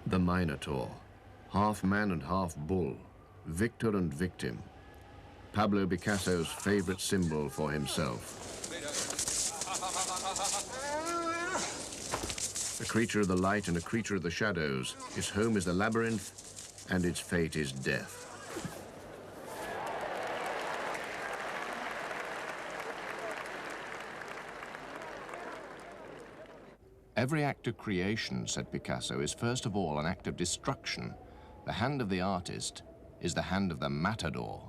The Minotaur, half man and half bull, victor and victim. Pablo Picasso's favorite symbol for himself. A creature of the light and a creature of the shadows, his home is the labyrinth and its fate is death. Every act of creation, said Picasso, is first of all an act of destruction. The hand of the artist is the hand of the matador.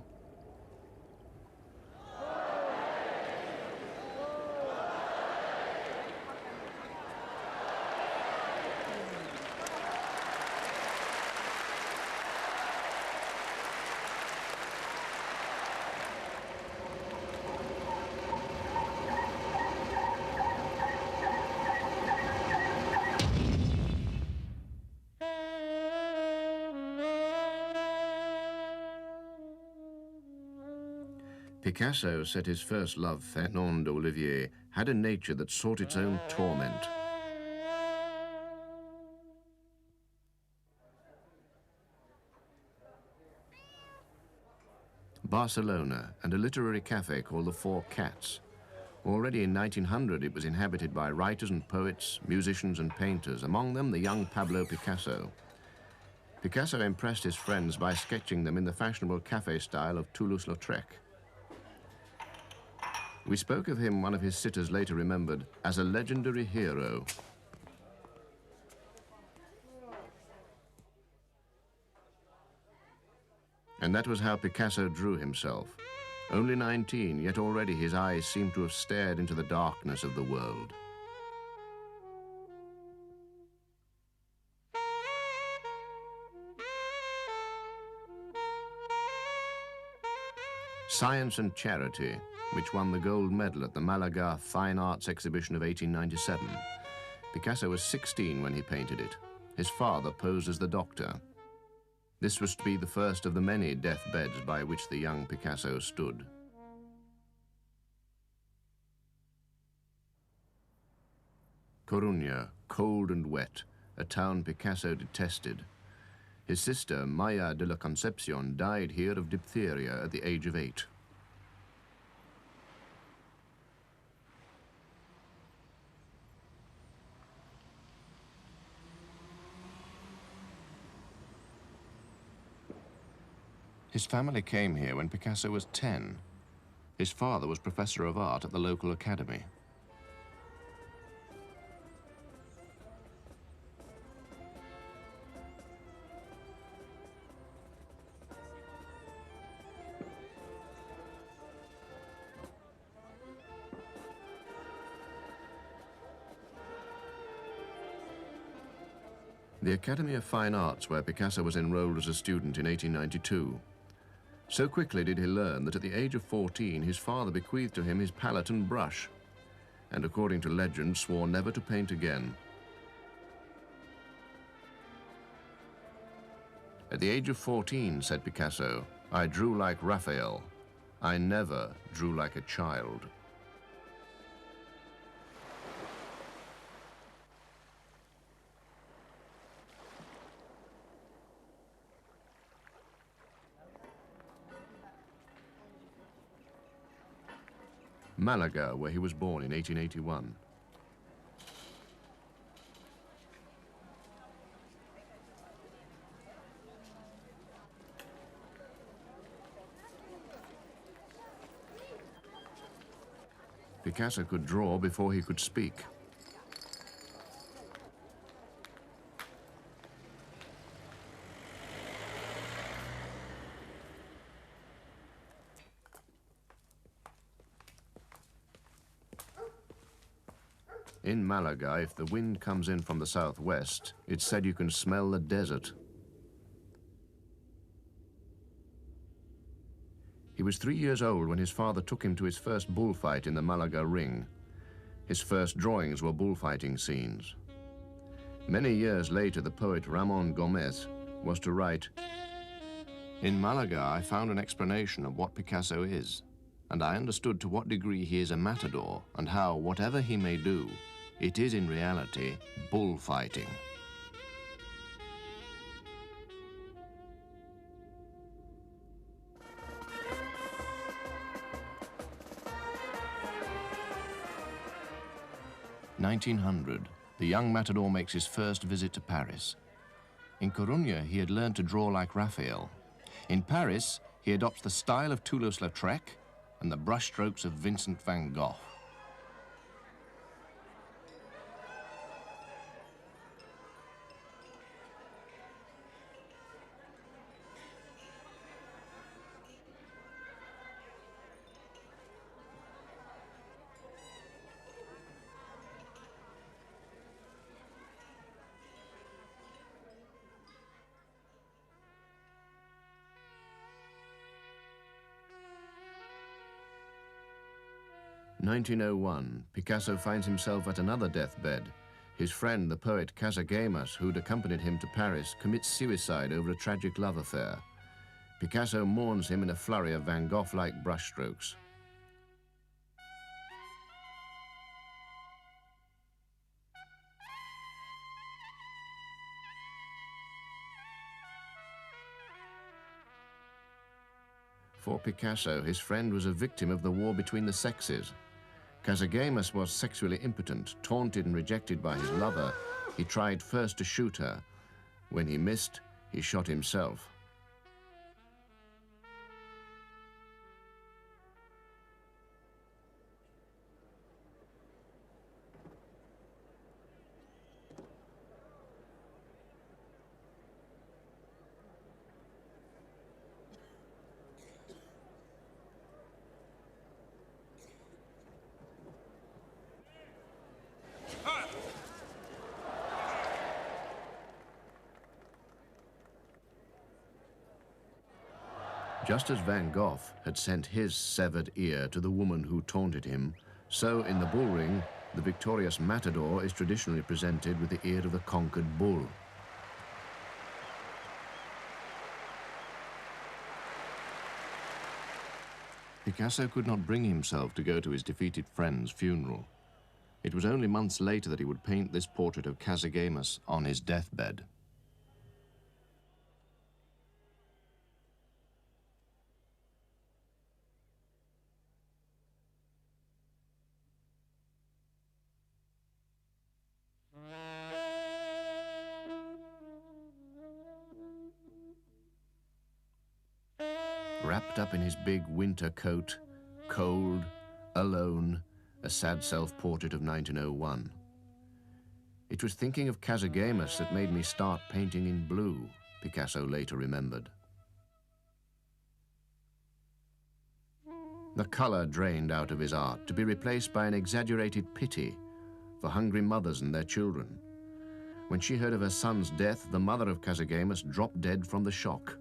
Picasso said his first love, Fernand Olivier, had a nature that sought its own torment. Barcelona and a literary cafe called the Four Cats. Already in 1900 it was inhabited by writers and poets, musicians and painters, among them the young Pablo Picasso. Picasso impressed his friends by sketching them in the fashionable cafe style of Toulouse-Lautrec. We spoke of him, one of his sitters later remembered, as a legendary hero. And that was how Picasso drew himself. Only 19, yet already his eyes seemed to have stared into the darkness of the world. Science and Charity, which won the gold medal at the Malaga Fine Arts Exhibition of 1897. Picasso was 16 when he painted it. His father posed as the doctor. This was to be the first of the many deathbeds by which the young Picasso stood. Coruña, cold and wet, a town Picasso detested. His sister, Maya de la Concepcion, died here of diphtheria at the age of 8. His family came here when Picasso was 10. His father was professor of art at the local academy. The Academy of Fine Arts, where Picasso was enrolled as a student in 1892. So quickly did he learn that at the age of 14, his father bequeathed to him his palette and brush, and according to legend, swore never to paint again. At the age of 14, said Picasso, I drew like Raphael. I never drew like a child. Malaga, where he was born in 1881. Picasso could draw before he could speak. In Malaga, if the wind comes in from the southwest, it's said you can smell the desert. He was 3 years old when his father took him to his first bullfight in the Malaga ring. His first drawings were bullfighting scenes. Many years later, the poet Ramon Gomez was to write, "In Malaga, I found an explanation of what Picasso is, and I understood to what degree he is a matador, and how, whatever he may do, it is in reality bullfighting." 1900, the young matador makes his first visit to Paris. In Coruña, he had learned to draw like Raphael. In Paris, he adopts the style of Toulouse-Lautrec and the brushstrokes of Vincent van Gogh. In 1901, Picasso finds himself at another deathbed. His friend, the poet Casagemas, who'd accompanied him to Paris, commits suicide over a tragic love affair. Picasso mourns him in a flurry of Van Gogh-like brushstrokes. For Picasso, his friend was a victim of the war between the sexes. Casagemas was sexually impotent, taunted and rejected by his lover. He tried first to shoot her. When he missed, he shot himself. Just as Van Gogh had sent his severed ear to the woman who taunted him, so in the bull ring, the victorious matador is traditionally presented with the ear of the conquered bull. Picasso could not bring himself to go to his defeated friend's funeral. It was only months later that he would paint this portrait of Casagemas on his deathbed. Wrapped up in his big winter coat, cold, alone, a sad self-portrait of 1901. It was thinking of Casagemas that made me start painting in blue, Picasso later remembered. The color drained out of his art to be replaced by an exaggerated pity for hungry mothers and their children. When she heard of her son's death, the mother of Casagemas dropped dead from the shock.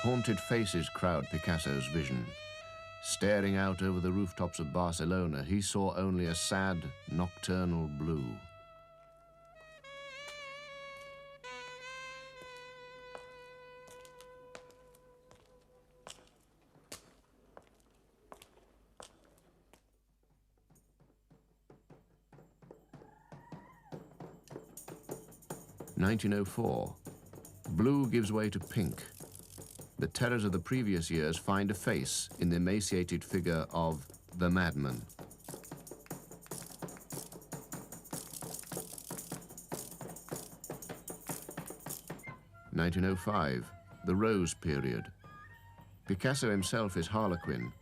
Haunted faces crowd Picasso's vision. Staring out over the rooftops of Barcelona, he saw only a sad, nocturnal blue. In 1904, blue gives way to pink. The terrors of the previous years find a face in the emaciated figure of the madman. In 1905, the Rose period. Picasso himself is Harlequin.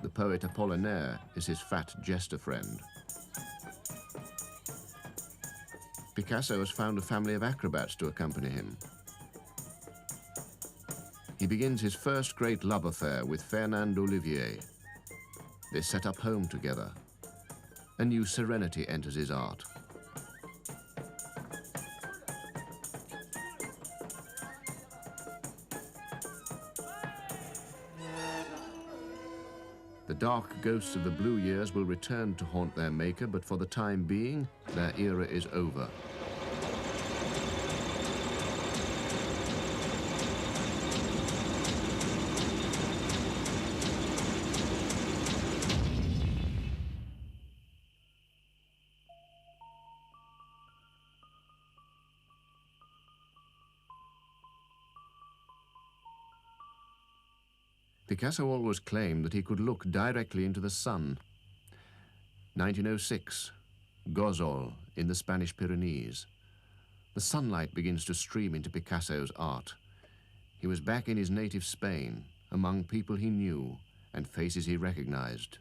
The poet Apollinaire is his fat jester friend. Picasso has found a family of acrobats to accompany him. He begins his first great love affair with Fernande Olivier. They set up home together. A new serenity enters his art. The dark ghosts of the blue years will return to haunt their maker, but for the time being, their era is over. Picasso always claimed that he could look directly into the sun. 1906, Gozol in the Spanish Pyrenees. The sunlight begins to stream into Picasso's art. He was back in his native Spain, among people he knew and faces he recognized.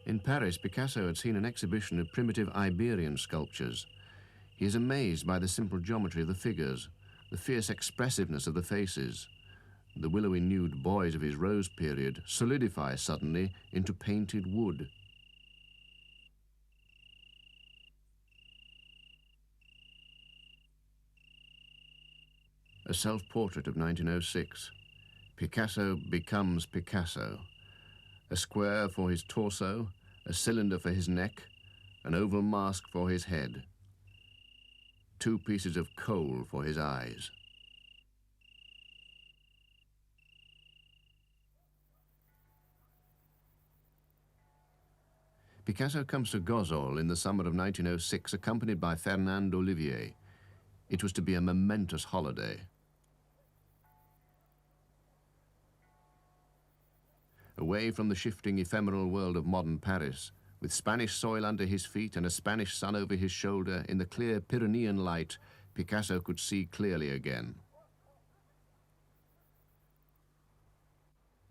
In Paris, Picasso had seen an exhibition of primitive Iberian sculptures. He is amazed by the simple geometry of the figures, the fierce expressiveness of the faces. The willowy nude boys of his Rose period solidify suddenly into painted wood. A self-portrait of 1906. Picasso becomes Picasso. A square for his torso, a cylinder for his neck, an oval mask for his head. 2 pieces of coal for his eyes. Picasso comes to Gozol in the summer of 1906, accompanied by Fernand Olivier. It was to be a momentous holiday. Away from the shifting, ephemeral world of modern Paris, with Spanish soil under his feet and a Spanish sun over his shoulder, in the clear Pyrenean light, Picasso could see clearly again.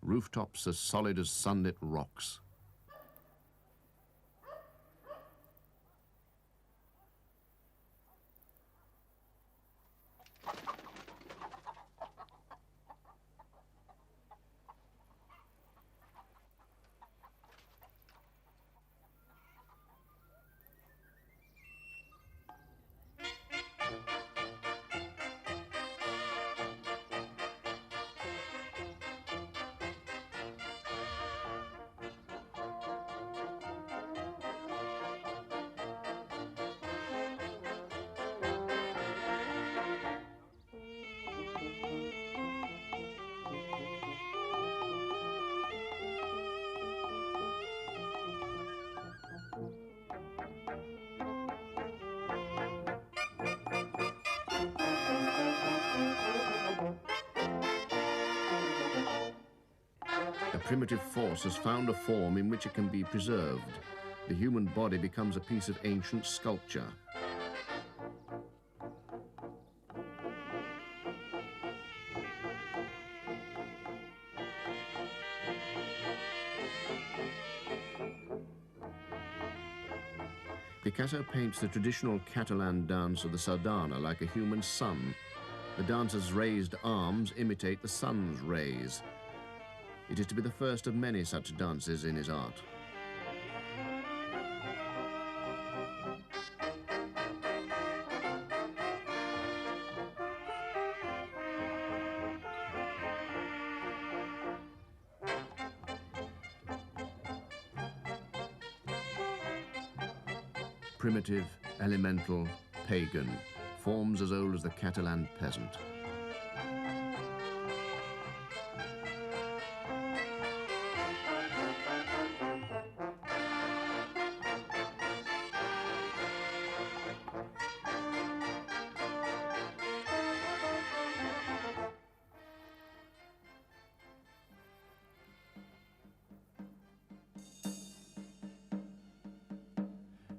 Rooftops as solid as sunlit rocks. A primitive force has found a form in which it can be preserved. The human body becomes a piece of ancient sculpture. Picasso paints the traditional Catalan dance of the sardana like a human sun. The dancer's raised arms imitate the sun's rays. It is to be the first of many such dances in his art. Primitive, elemental, pagan, forms as old as the Catalan peasant.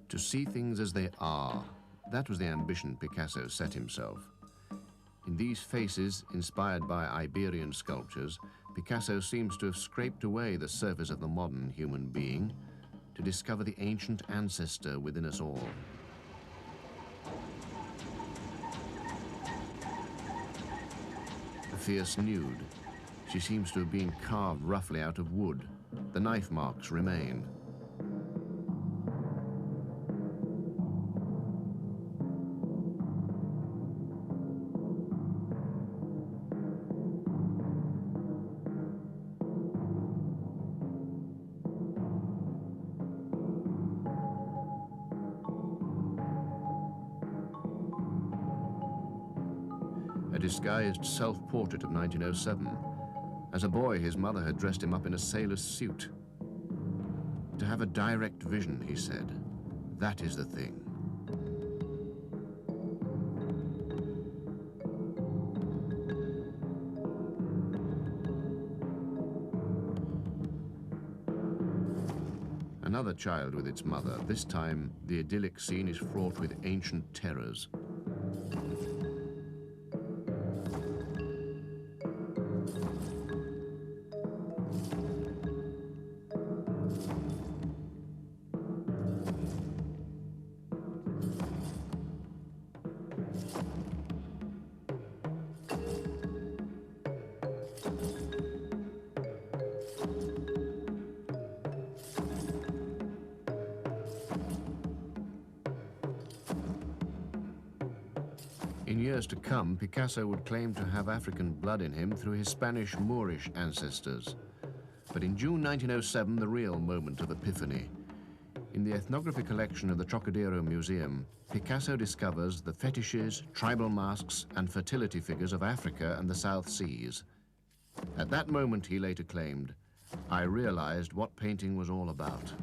To see things as they are, that was the ambition Picasso set himself. In these faces, inspired by Iberian sculptures, Picasso seems to have scraped away the surface of the modern human being to discover the ancient ancestor within us all. A fierce nude. She seems to have been carved roughly out of wood. The knife marks remain. a disguised self-portrait of 1907. As a boy, his mother had dressed him up in a sailor's suit. To have a direct vision, he said, that is the thing. Another child with its mother. This time, the idyllic scene is fraught with ancient terrors. In years to come, Picasso would claim to have African blood in him through his Spanish Moorish ancestors. But in June 1907, the real moment of epiphany. In the ethnography collection of the Trocadero Museum, Picasso discovers the fetishes, tribal masks, and fertility figures of Africa and the South Seas. At that moment, he later claimed, I realized what painting was all about.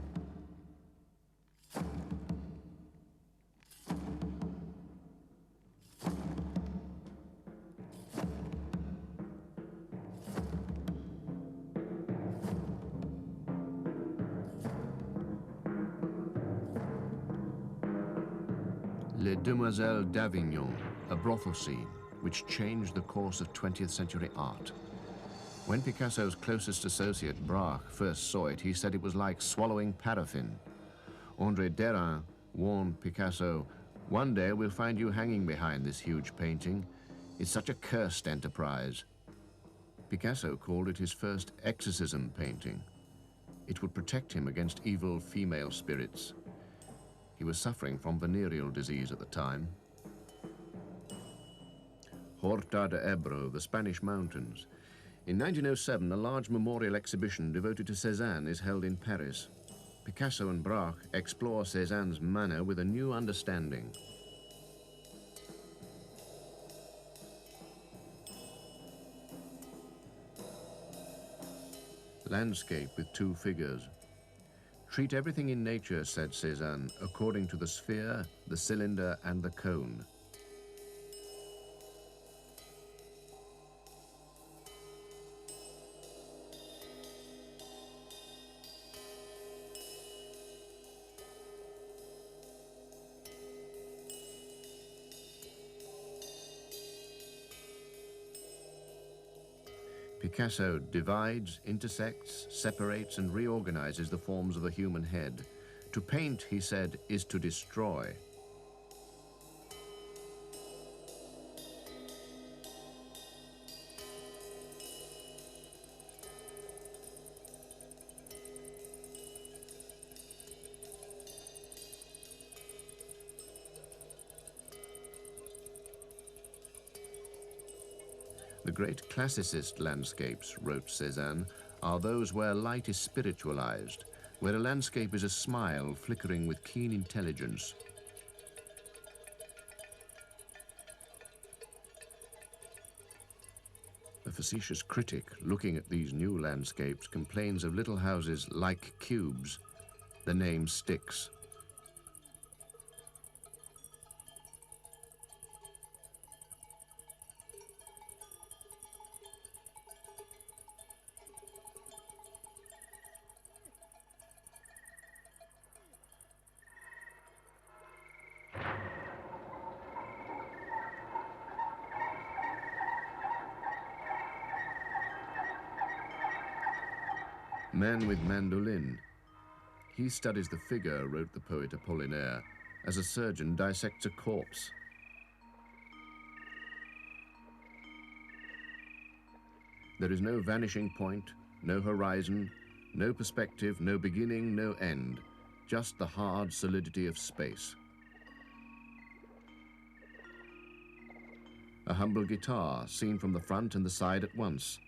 Les Demoiselles d'Avignon, a brothel scene which changed the course of 20th century art. When Picasso's closest associate, Braque, first saw it, he said it was like swallowing paraffin. André Derain warned Picasso, one day we'll find you hanging behind this huge painting. It's such a cursed enterprise. Picasso called it his first exorcism painting. It would protect him against evil female spirits. He was suffering from venereal disease at the time. Horta de Ebro, the Spanish mountains. In 1907, a large memorial exhibition devoted to Cézanne is held in Paris. Picasso and Braque explore Cézanne's manner with a new understanding. Landscape with two figures. Treat everything in nature, said Cézanne, according to the sphere, the cylinder, and the cone. Picasso divides, intersects, separates, and reorganizes the forms of the human head. To paint, he said, is to destroy. The great classicist landscapes, wrote Cézanne, are those where light is spiritualized, where a landscape is a smile flickering with keen intelligence. A facetious critic looking at these new landscapes complains of little houses like cubes. The name sticks. Man with mandolin. He studies the figure, wrote the poet Apollinaire, as a surgeon dissects a corpse. There is no vanishing point, no horizon, no perspective, no beginning, no end, just the hard solidity of space. A humble guitar, seen from the front and the side at once.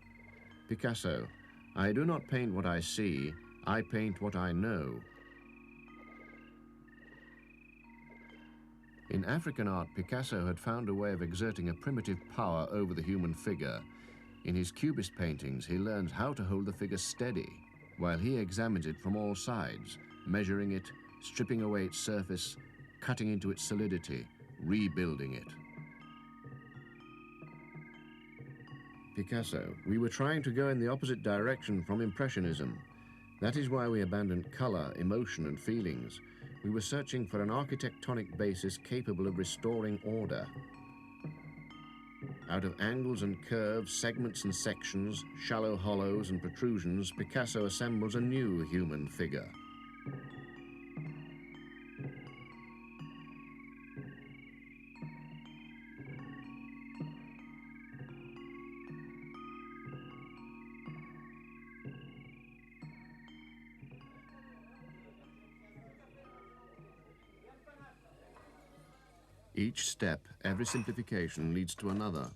Picasso. I do not paint what I see, I paint what I know. In African art, Picasso had found a way of exerting a primitive power over the human figure. In his Cubist paintings, he learns how to hold the figure steady, while he examines it from all sides, measuring it, stripping away its surface, cutting into its solidity, rebuilding it. Picasso, we were trying to go in the opposite direction from Impressionism. That is why we abandoned color, emotion, and feelings. We were searching for an architectonic basis capable of restoring order. Out of angles and curves, segments and sections, shallow hollows and protrusions, Picasso assembles a new human figure. Each step, every simplification leads to another.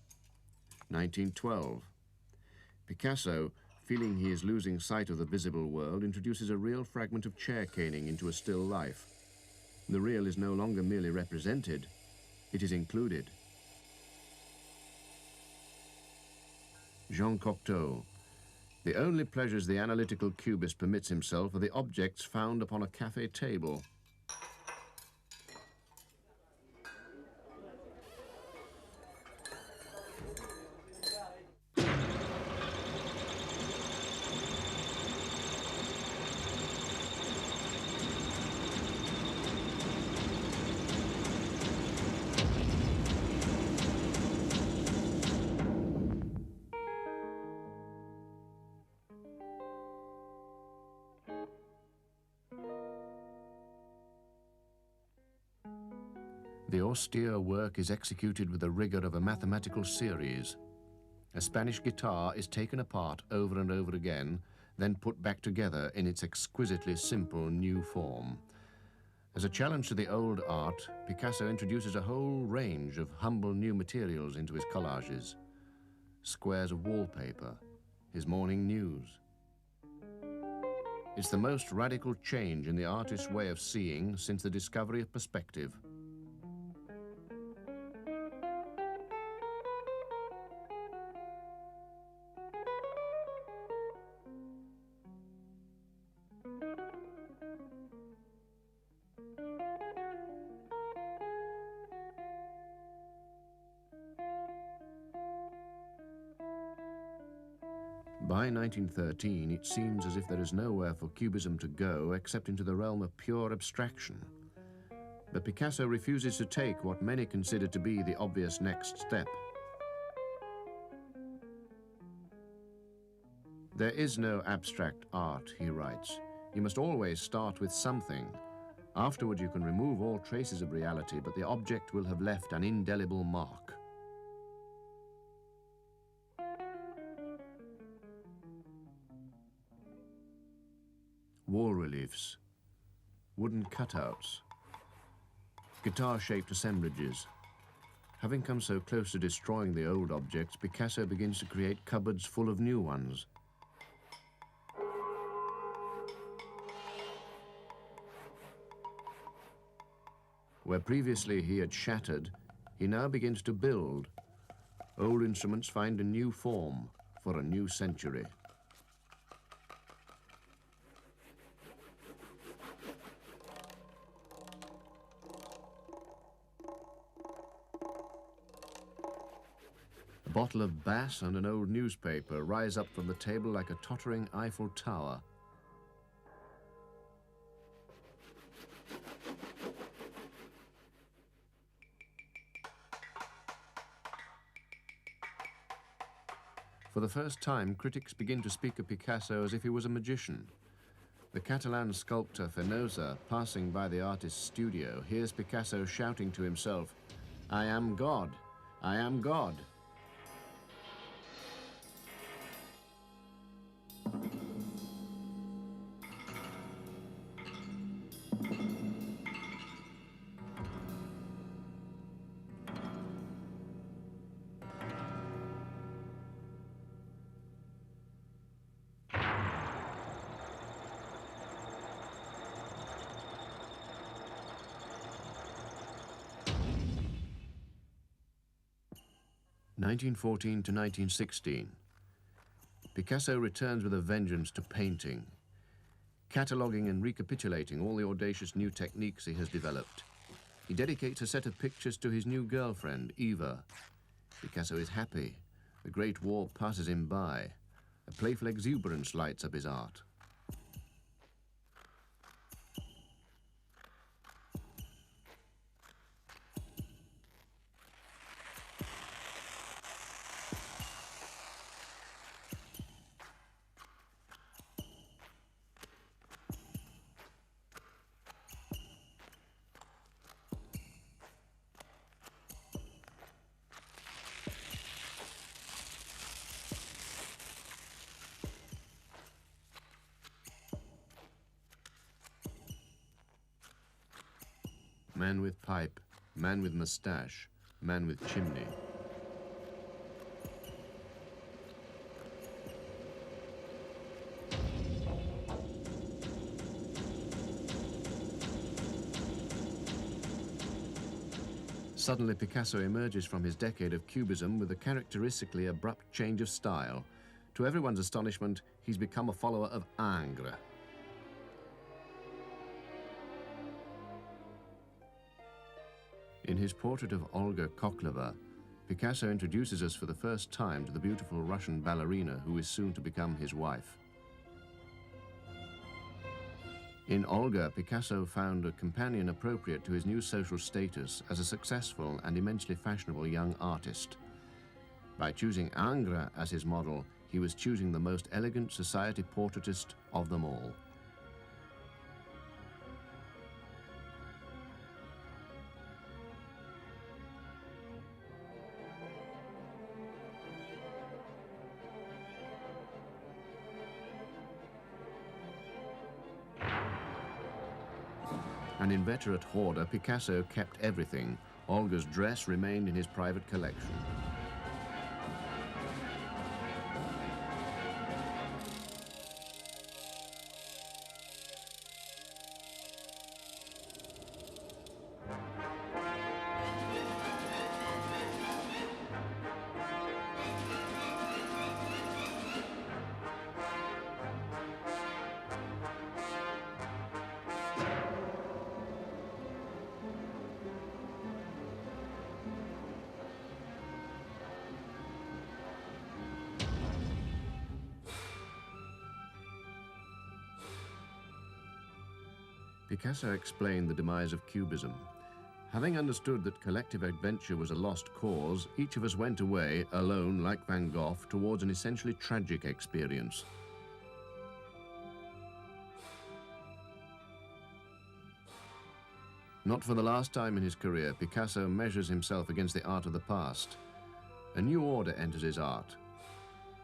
1912. Picasso, feeling he is losing sight of the visible world, introduces a real fragment of chair caning into a still life. The real is no longer merely represented, it is included. Jean Cocteau. The only pleasures the analytical cubist permits himself are the objects found upon a cafe table. The austere work is executed with the rigor of a mathematical series. A Spanish guitar is taken apart over and over again, then put back together in its exquisitely simple new form. As a challenge to the old art, Picasso introduces a whole range of humble new materials into his collages. Squares of wallpaper, his morning news. It's the most radical change in the artist's way of seeing since the discovery of perspective. By 1913, it seems as if there is nowhere for Cubism to go except into the realm of pure abstraction. But Picasso refuses to take what many consider to be the obvious next step. There is no abstract art, he writes. You must always start with something. Afterward, you can remove all traces of reality, but the object will have left an indelible mark. Wall reliefs, wooden cutouts, guitar-shaped assemblages. Having come so close to destroying the old objects, Picasso begins to create cupboards full of new ones. Where previously he had shattered, he now begins to build. Old instruments find a new form for a new century. A bottle of Bass and an old newspaper rise up from the table like a tottering Eiffel Tower. For the first time, critics begin to speak of Picasso as if he was a magician. The Catalan sculptor Fenosa, passing by the artist's studio, hears Picasso shouting to himself, "I am God, I am God." 1914 to 1916. Picasso returns with a vengeance to painting, cataloguing and recapitulating all the audacious new techniques he has developed. He dedicates a set of pictures to his new girlfriend, Eva. Picasso is happy. The Great War passes him by. A playful exuberance lights up his art. Man with pipe, man with moustache, man with chimney. Suddenly Picasso emerges from his decade of cubism with a characteristically abrupt change of style. To everyone's astonishment, he's become a follower of Ingres. In his portrait of Olga Koklova, Picasso introduces us for the first time to the beautiful Russian ballerina who is soon to become his wife. In Olga, Picasso found a companion appropriate to his new social status as a successful and immensely fashionable young artist. By choosing Ingres as his model, he was choosing the most elegant society portraitist of them all. An inveterate hoarder, Picasso kept everything. Olga's dress remained in his private collection. Picasso explained the demise of Cubism. Having understood that collective adventure was a lost cause, each of us went away, alone, like Van Gogh, towards an essentially tragic experience. Not for the last time in his career, Picasso measures himself against the art of the past. A new order enters his art.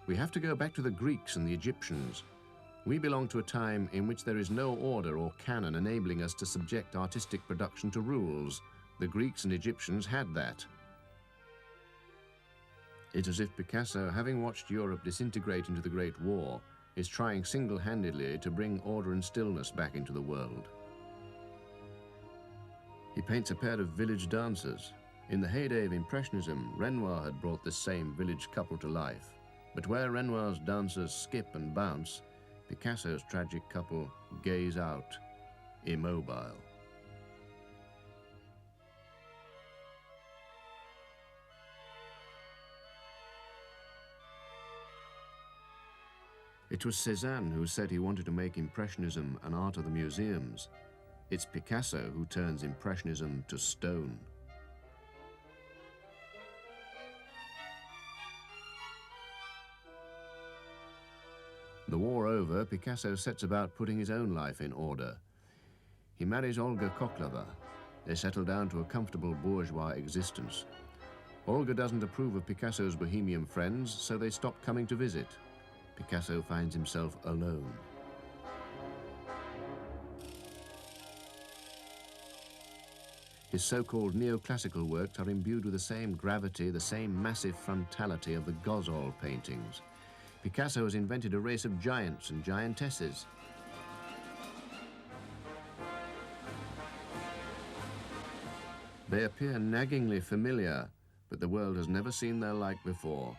We have to go back to the Greeks and the Egyptians. We belong to a time in which there is no order or canon enabling us to subject artistic production to rules. The Greeks and Egyptians had that. It's as if Picasso, having watched Europe disintegrate into the Great War, is trying single-handedly to bring order and stillness back into the world. He paints a pair of village dancers. In the heyday of Impressionism, Renoir had brought this same village couple to life. But where Renoir's dancers skip and bounce, Picasso's tragic couple gaze out, immobile. It was Cézanne who said he wanted to make Impressionism an art of the museums. It's Picasso who turns Impressionism to stone. The war over, Picasso sets about putting his own life in order. He marries Olga Koklova. They settle down to a comfortable bourgeois existence. Olga doesn't approve of Picasso's bohemian friends, so they stop coming to visit. Picasso finds himself alone. His so-called neoclassical works are imbued with the same gravity, the same massive frontality of the Gozol paintings. Picasso has invented a race of giants and giantesses. They appear naggingly familiar, but the world has never seen their like before.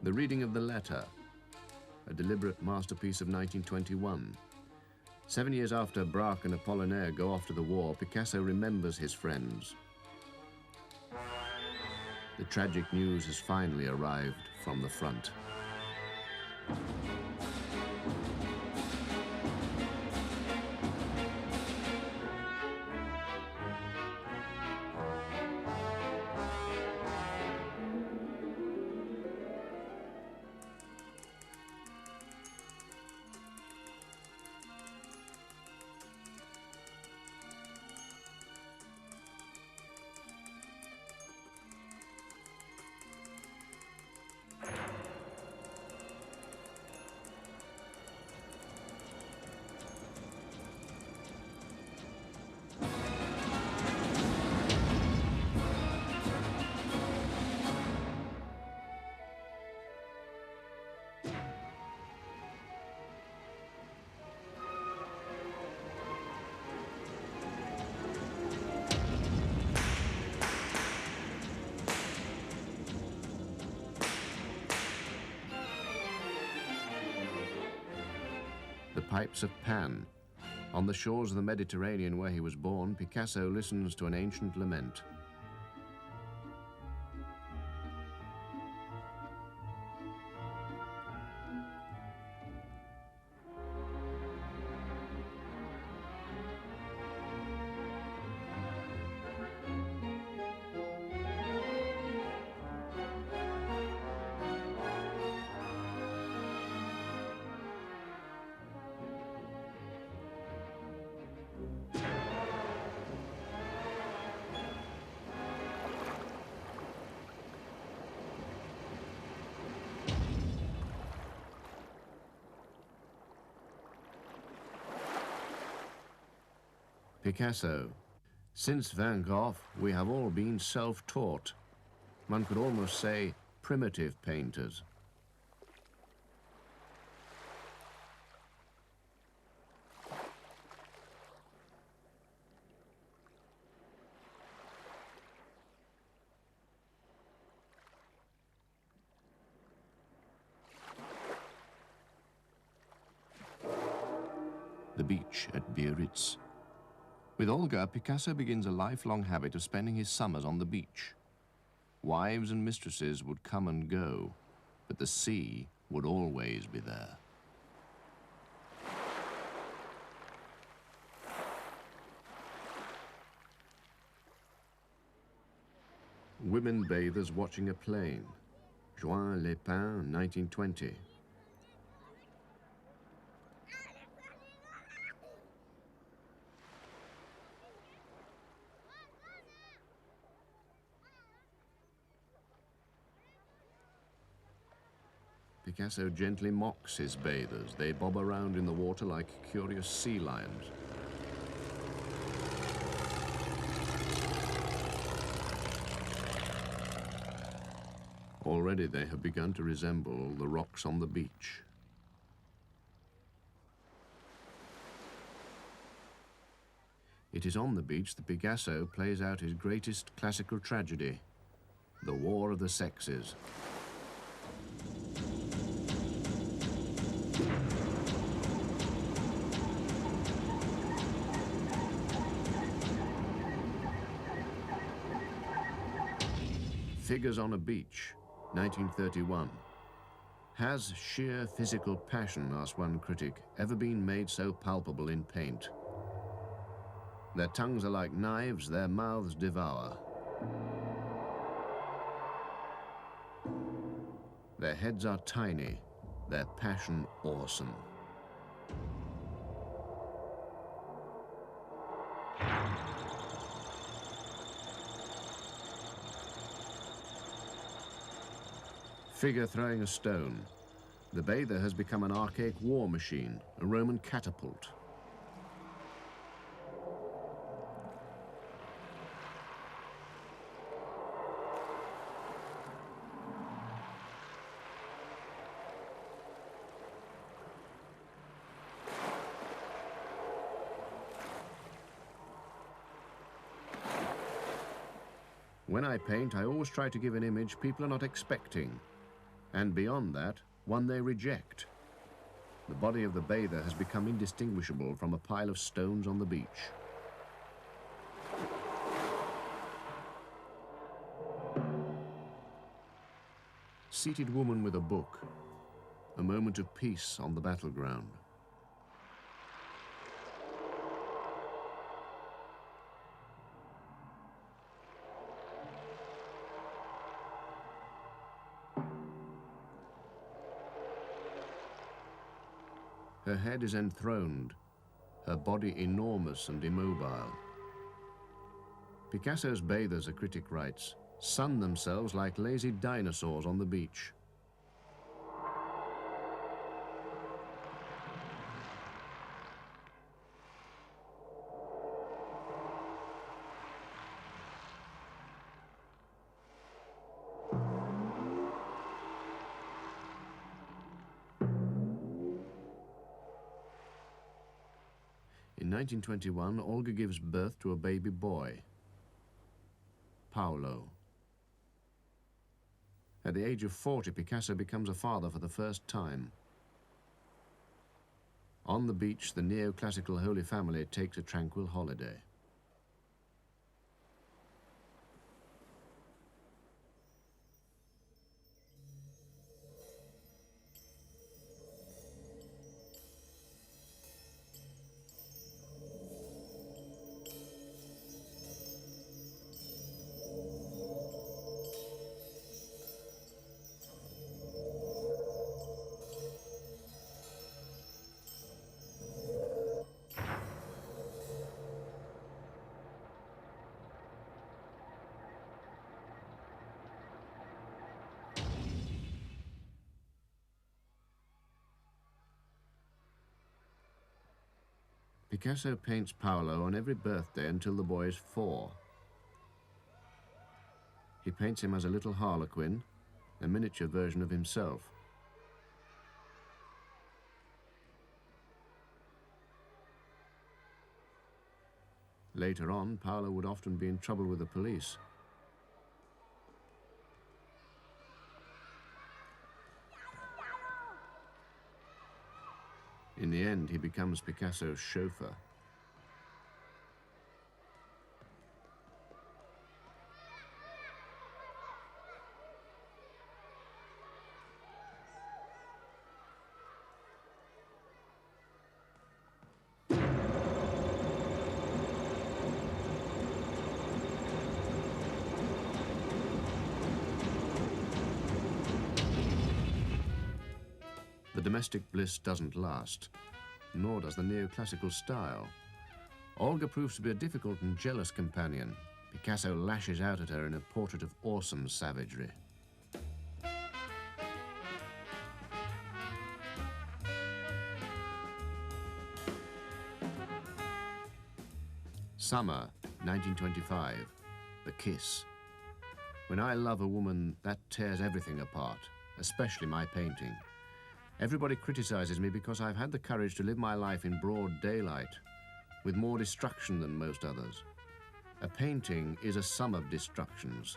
The reading of the letter, a deliberate masterpiece of 1921. 7 years after Braque and Apollinaire go off to the war, Picasso remembers his friends. The tragic news has finally arrived from the front. The Pipes of Pan. On the shores of the Mediterranean where he was born, Picasso listens to an ancient lament. Picasso. Since Van Gogh, we have all been self-taught. One could almost say primitive painters. The beach at Biarritz. With Olga, Picasso begins a lifelong habit of spending his summers on the beach. Wives and mistresses would come and go, but the sea would always be there. Women bathers watching a plane. Juin Lepin, 1920. Picasso gently mocks his bathers. They bob around in the water like curious sea lions. Already they have begun to resemble the rocks on the beach. It is on the beach that Picasso plays out his greatest classical tragedy, the War of the Sexes. Figures on a Beach, 1931. Has sheer physical passion, asked one critic, ever been made so palpable in paint? Their tongues are like knives, their mouths devour. Their heads are tiny, their passion awesome. Figure throwing a stone. The bather has become an archaic war machine, a Roman catapult. When I paint, I always try to give an image people are not expecting, and beyond that, one they reject. The body of the bather has become indistinguishable from a pile of stones on the beach. Seated woman with a book, a moment of peace on the battleground. Her head is enthroned, her body enormous and immobile. Picasso's bathers, a critic writes, sun themselves like lazy dinosaurs on the beach. In 1921, Olga gives birth to a baby boy, Paolo. At the age of 40, Picasso becomes a father for the first time. On the beach, the neoclassical Holy Family takes a tranquil holiday. Picasso paints Paolo on every birthday until the boy is 4. He paints him as a little harlequin, a miniature version of himself. Later on, Paolo would often be in trouble with the police. In the end, he becomes Picasso's chauffeur. The domestic bliss doesn't last, nor does the neoclassical style. Olga proves to be a difficult and jealous companion. Picasso lashes out at her in a portrait of awesome savagery. Summer, 1925, The Kiss. When I love a woman, that tears everything apart, especially my painting. Everybody criticizes me because I've had the courage to live my life in broad daylight, with more destruction than most others. A painting is a sum of destructions.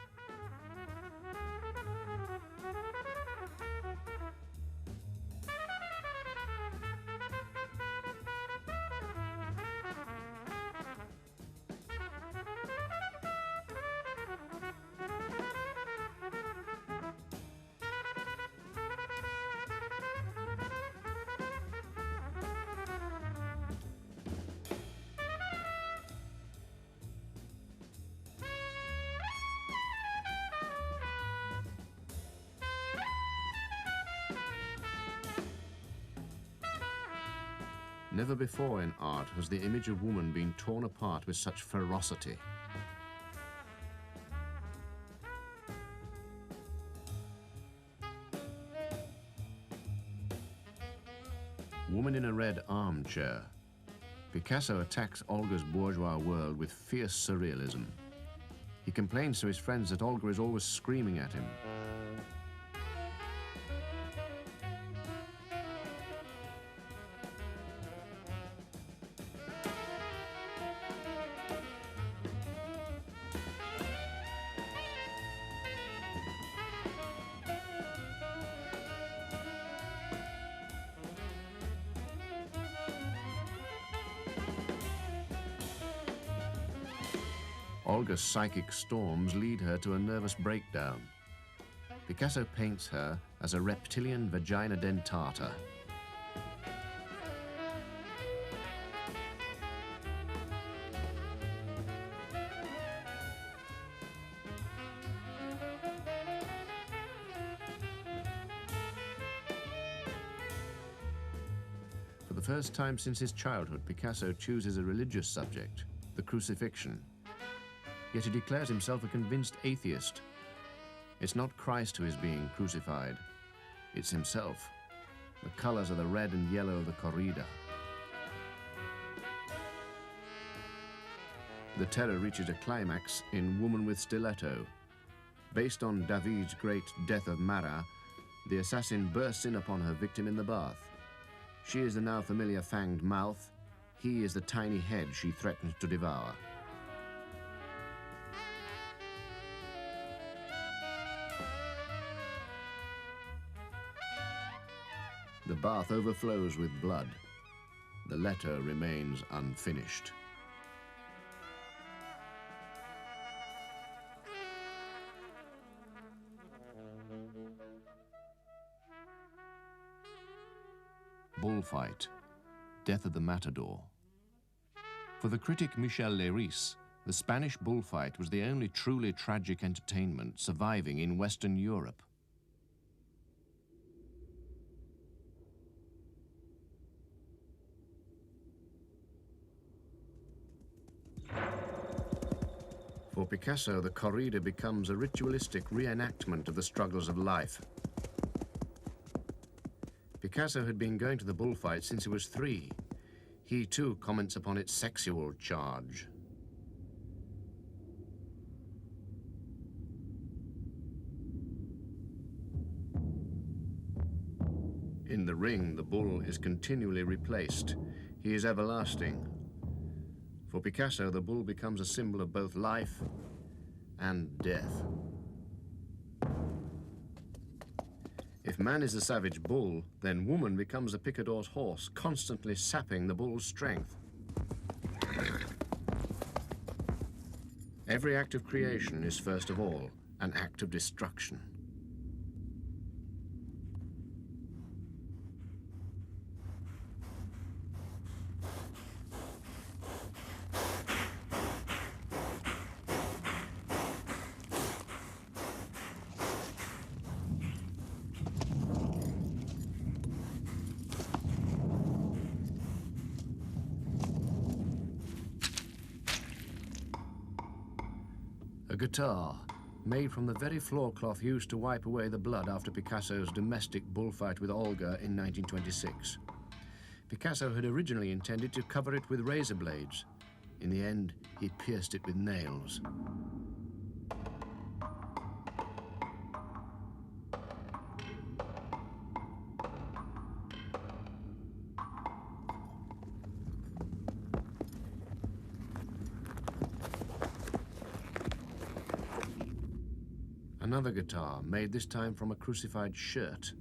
Never before in art has the image of woman been torn apart with such ferocity. Woman in a red armchair. Picasso attacks Olga's bourgeois world with fierce surrealism. He complains to his friends that Olga is always screaming at him. Olga's psychic storms lead her to a nervous breakdown. Picasso paints her as a reptilian vagina dentata. For the first time since his childhood, Picasso chooses a religious subject, the crucifixion. Yet he declares himself a convinced atheist. It's not Christ who is being crucified, it's himself. The colors are the red and yellow of the corrida. The terror reaches a climax in Woman with Stiletto. Based on David's great Death of Marat, the assassin bursts in upon her victim in the bath. She is the now familiar fanged mouth, he is the tiny head she threatens to devour. The bath overflows with blood. The letter remains unfinished. Bullfight, Death of the Matador. For the critic Michel Leiris, the Spanish bullfight was the only truly tragic entertainment surviving in Western Europe. For Picasso, the corrida becomes a ritualistic reenactment of the struggles of life. Picasso had been going to the bullfight since he was 3. He too comments upon its sexual charge. In the ring, the bull is continually replaced. He is everlasting. For Picasso, the bull becomes a symbol of both life and death. If man is a savage bull, then woman becomes a picador's horse, constantly sapping the bull's strength. Every act of creation is, first of all, an act of destruction. A guitar, made from the very floor cloth used to wipe away the blood after Picasso's domestic bullfight with Olga in 1926. Picasso had originally intended to cover it with razor blades. In the end, he pierced it with nails. Another guitar, made this time from a crucified shirt.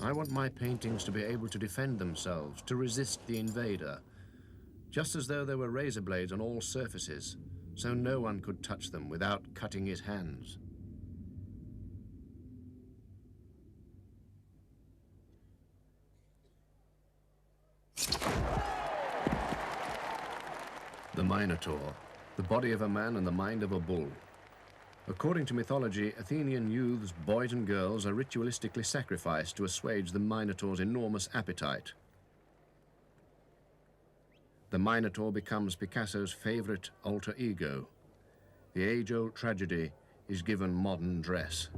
I want my paintings to be able to defend themselves, to resist the invader, just as though there were razor blades on all surfaces, so no one could touch them without cutting his hands. The Minotaur, the body of a man and the mind of a bull. According to mythology, Athenian youths, boys and girls, are ritualistically sacrificed to assuage the Minotaur's enormous appetite. The Minotaur becomes Picasso's favorite alter ego. The age-old tragedy is given modern dress.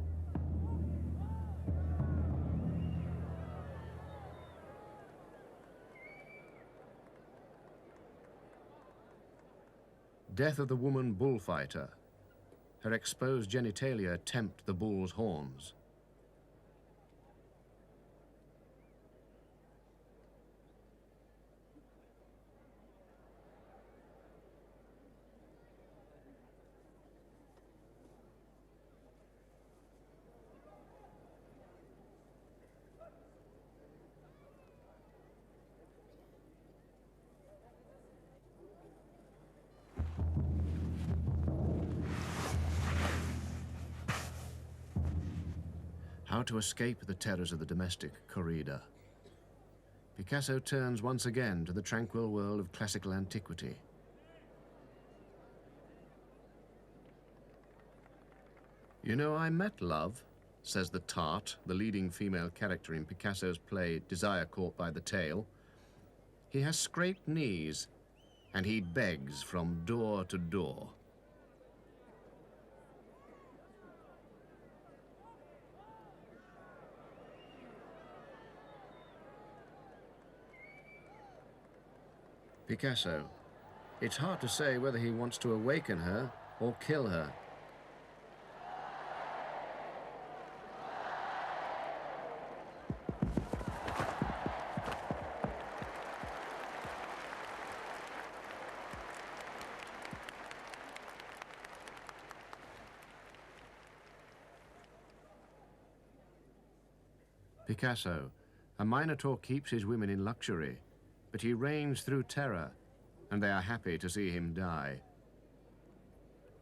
Death of the woman bullfighter. Her exposed genitalia tempt the bull's horns. How to escape the terrors of the domestic corrida? Picasso turns once again to the tranquil world of classical antiquity. "You know, I met love," says the tart, the leading female character in Picasso's play Desire Caught by the Tail. "He has scraped knees, and he begs from door to door." Picasso. It's hard to say whether he wants to awaken her or kill her. Picasso. A minotaur keeps his women in luxury, but he reigns through terror, and they are happy to see him die.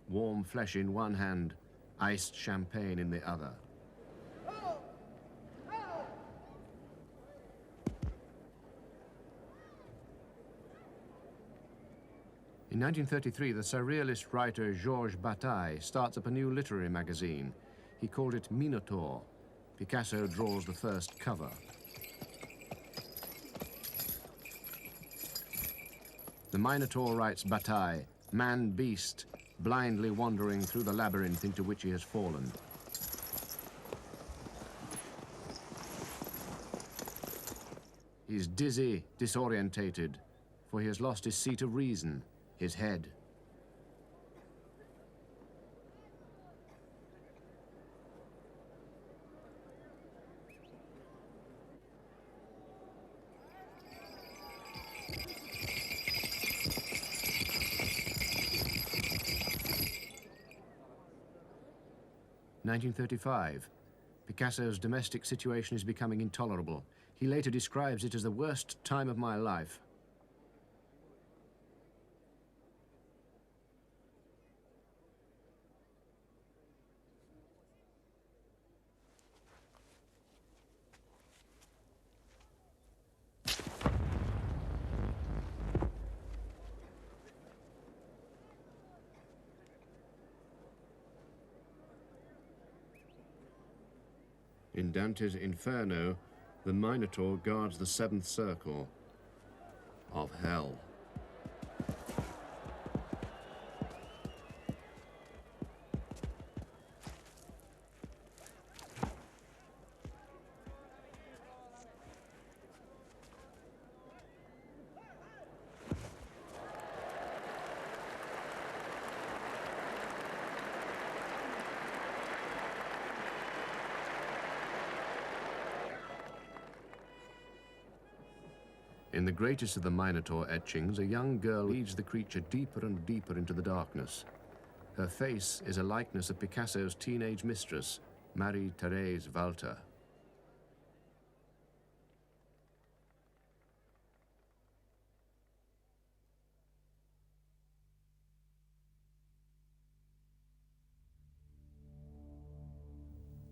Warm flesh in one hand, iced champagne in the other. In 1933, the surrealist writer Georges Bataille starts up a new literary magazine. He called it Minotaur. Picasso draws the first cover. The Minotaur, writes Bataille, man-beast, blindly wandering through the labyrinth into which he has fallen. He's dizzy, disorientated, for he has lost his seat of reason, his head. In 1935, Picasso's domestic situation is becoming intolerable. He later describes it as the worst time of my life. In Dante's Inferno, the Minotaur guards the seventh circle of hell. In the greatest of the Minotaur etchings, a young girl leads the creature deeper and deeper into the darkness. Her face is a likeness of Picasso's teenage mistress, Marie-Thérèse Walter.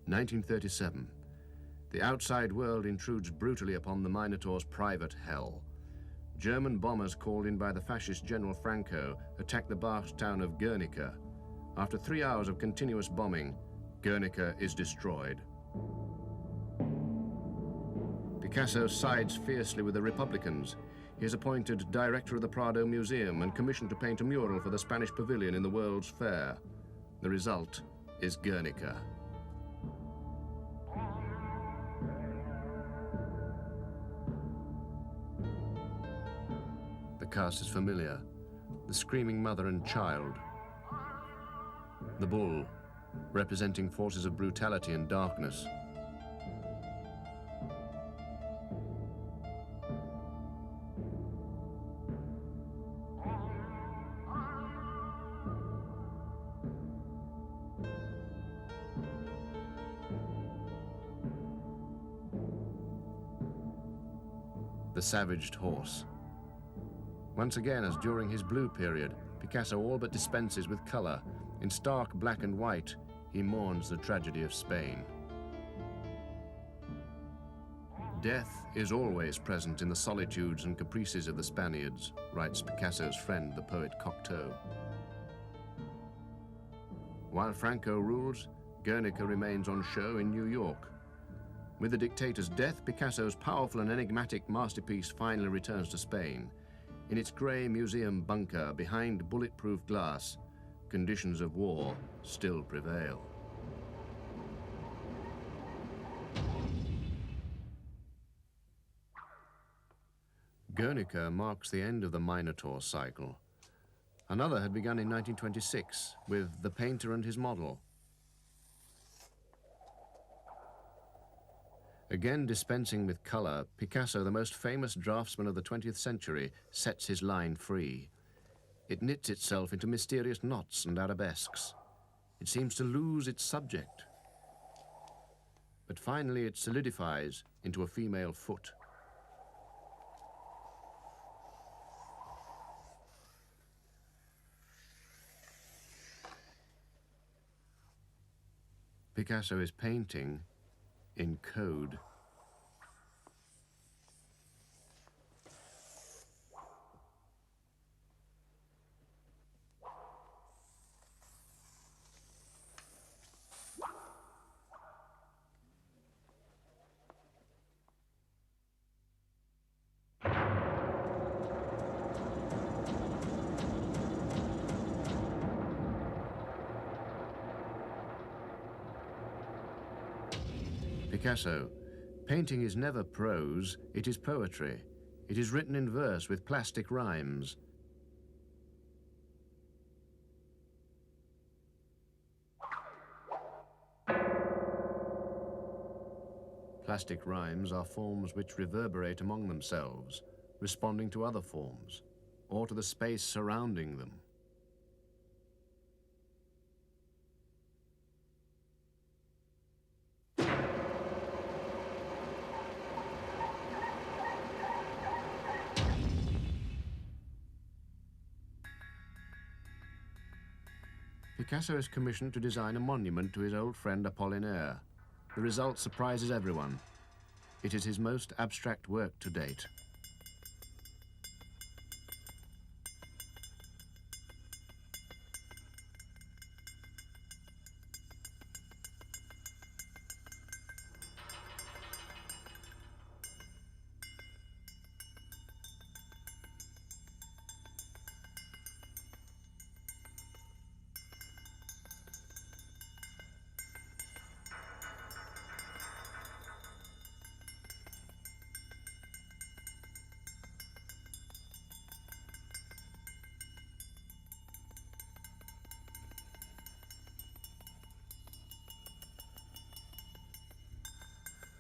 In 1937. The outside world intrudes brutally upon the Minotaur's private hell. German bombers called in by the fascist General Franco attack the Basque town of Guernica. After 3 hours of continuous bombing, Guernica is destroyed. Picasso sides fiercely with the Republicans. He is appointed director of the Prado Museum and commissioned to paint a mural for the Spanish pavilion in the World's Fair. The result is Guernica. The cast is familiar. The screaming mother and child. The bull, representing forces of brutality and darkness. The savaged horse. Once again, as during his blue period, Picasso all but dispenses with color. In stark black and white, he mourns the tragedy of Spain. Death is always present in the solitudes and caprices of the Spaniards, writes Picasso's friend, the poet Cocteau. While Franco rules, Guernica remains on show in New York. With the dictator's death, Picasso's powerful and enigmatic masterpiece finally returns to Spain. In its grey museum bunker behind bulletproof glass, conditions of war still prevail. Guernica marks the end of the Minotaur cycle. Another had begun in 1926 with The Painter and His Model. Again dispensing with colour, Picasso, the most famous draftsman of the 20th century, sets his line free. It knits itself into mysterious knots and arabesques. It seems to lose its subject. But finally it solidifies into a female foot. Picasso is painting in code. Picasso. Painting is never prose, it is poetry. It is written in verse with plastic rhymes. Plastic rhymes are forms which reverberate among themselves, responding to other forms, or to the space surrounding them. Picasso is commissioned to design a monument to his old friend Apollinaire. The result surprises everyone. It is his most abstract work to date.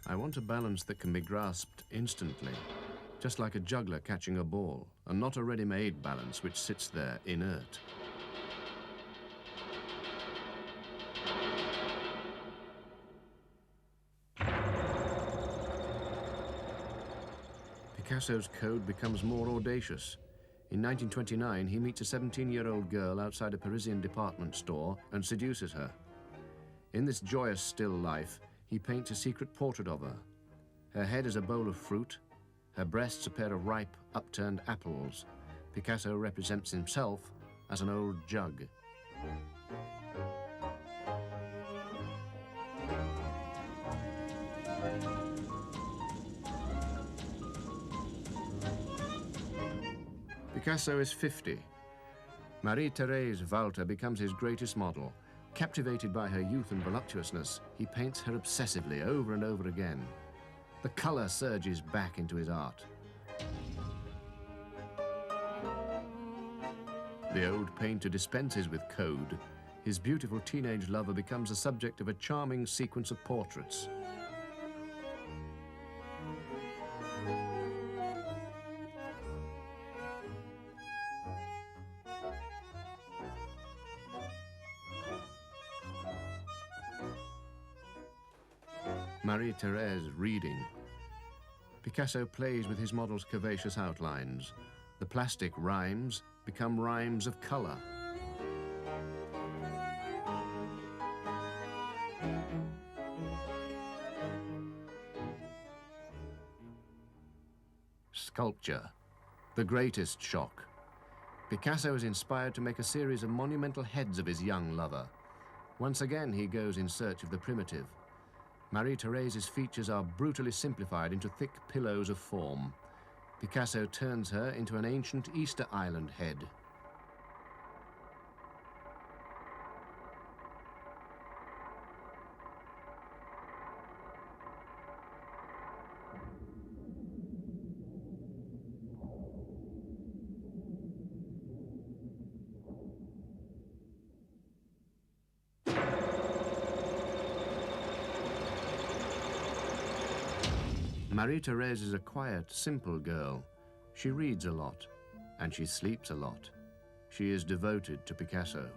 I want a balance that can be grasped instantly, just like a juggler catching a ball, and not a ready-made balance which sits there inert. Picasso's code becomes more audacious. In 1929, he meets a 17-year-old girl outside a Parisian department store and seduces her. In this joyous still life, he paints a secret portrait of her. Her head is a bowl of fruit, her breasts a pair of ripe, upturned apples. Picasso represents himself as an old jug. Picasso is 50. Marie-Thérèse Walter becomes his greatest model. Captivated by her youth and voluptuousness, he paints her obsessively over and over again. The color surges back into his art. The old painter dispenses with code. His beautiful teenage lover becomes the subject of a charming sequence of portraits. Marie-Thérèse reading. Picasso plays with his model's curvaceous outlines. The plastic rhymes become rhymes of color. sculpture. The greatest shock. Picasso is inspired to make a series of monumental heads of his young lover. Once again, he goes in search of the primitive. Marie-Thérèse's features are brutally simplified into thick pillows of form. Picasso turns her into an ancient Easter Island head. Marie-Thérèse is a quiet, simple girl. She reads a lot, and she sleeps a lot. She is devoted to Picasso.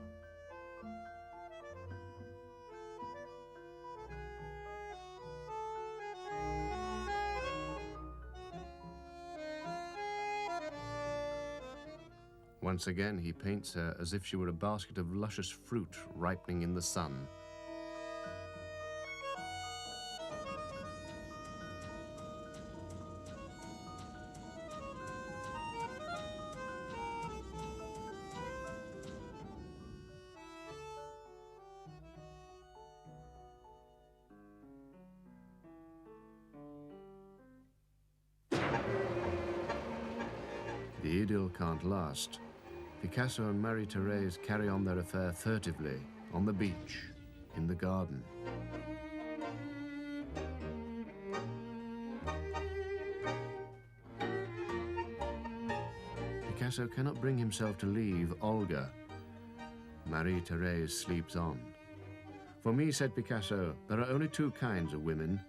Once again, he paints her as if she were a basket of luscious fruit ripening in the sun. The idyll can't last. Picasso and Marie-Thérèse carry on their affair furtively, on the beach, in the garden. Picasso cannot bring himself to leave Olga. Marie-Thérèse sleeps on. For me, said Picasso, there are only two kinds of women,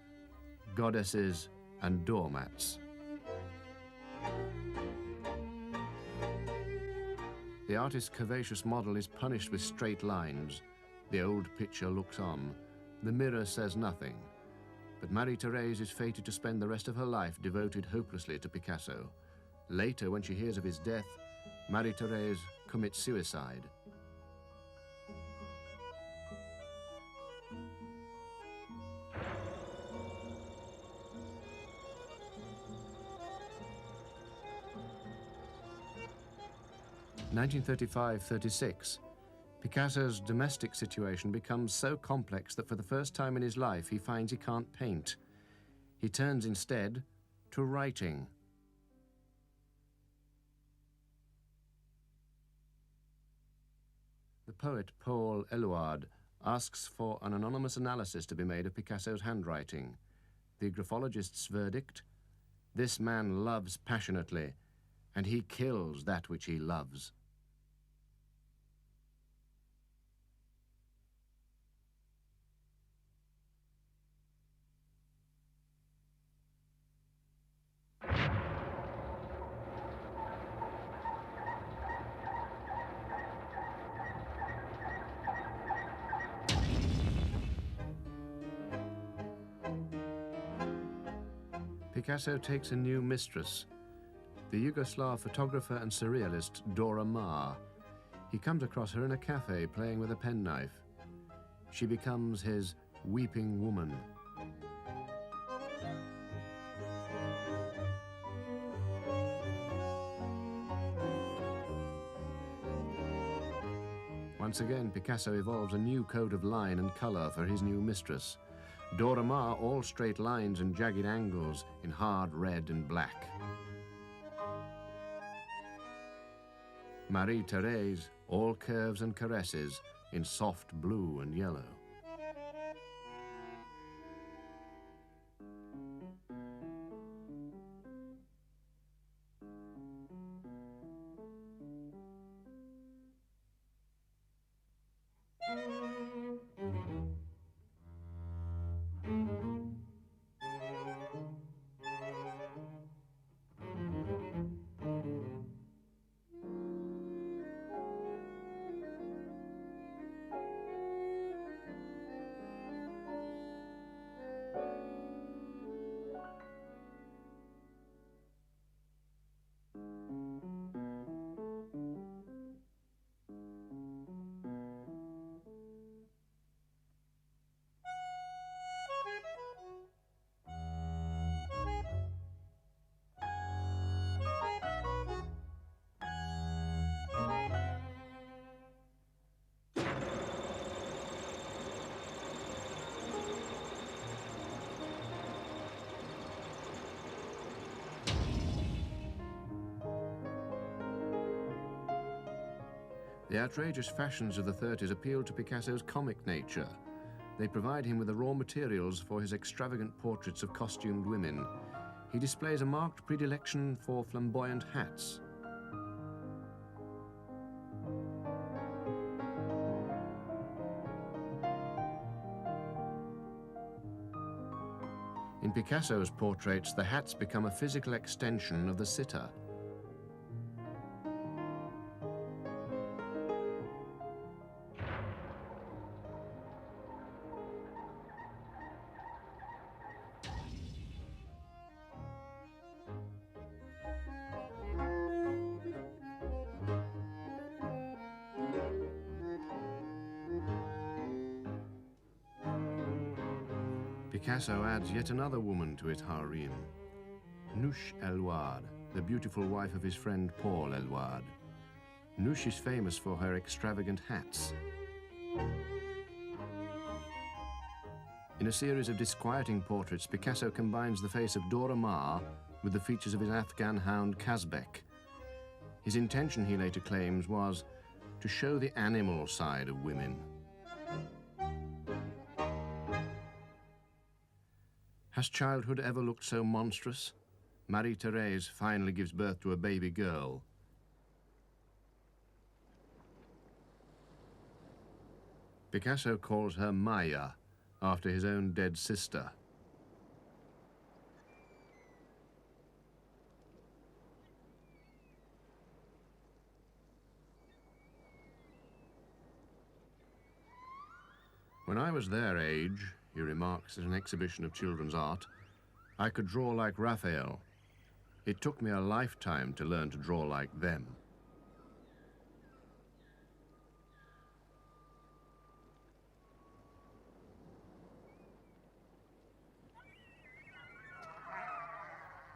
goddesses and doormats. The artist's curvaceous model is punished with straight lines. The old picture looks on. The mirror says nothing. But Marie-Thérèse is fated to spend the rest of her life devoted hopelessly to Picasso. Later, when she hears of his death, Marie-Thérèse commits suicide. In 1935-36, Picasso's domestic situation becomes so complex that for the first time in his life he finds he can't paint. He turns instead to writing. The poet Paul Eluard asks for an anonymous analysis to be made of Picasso's handwriting. The graphologist's verdict: this man loves passionately, and he kills that which he loves. Picasso takes a new mistress, the Yugoslav photographer and surrealist Dora Maar. He comes across her in a cafe playing with a penknife. She becomes his weeping woman. Once again, Picasso evolves a new code of line and color for his new mistress. Dora Maar, all straight lines and jagged angles in hard red and black. Marie-Thérèse, all curves and caresses in soft blue and yellow. The outrageous fashions of the 30s appealed to Picasso's comic nature. They provide him with the raw materials for his extravagant portraits of costumed women. He displays a marked predilection for flamboyant hats. In Picasso's portraits, the hats become a physical extension of the sitter. Picasso adds yet another woman to his harem, Nouche Elouard, the beautiful wife of his friend Paul Elouard. Nouche is famous for her extravagant hats. In a series of disquieting portraits, Picasso combines the face of Dora Maar with the features of his Afghan hound Kazbek. His intention, he later claims, was to show the animal side of women. Has childhood ever looked so monstrous? Marie-Thérèse finally gives birth to a baby girl. Picasso calls her Maya, after his own dead sister. When I was their age, he remarks at an exhibition of children's art, I could draw like Raphael. It took me a lifetime to learn to draw like them.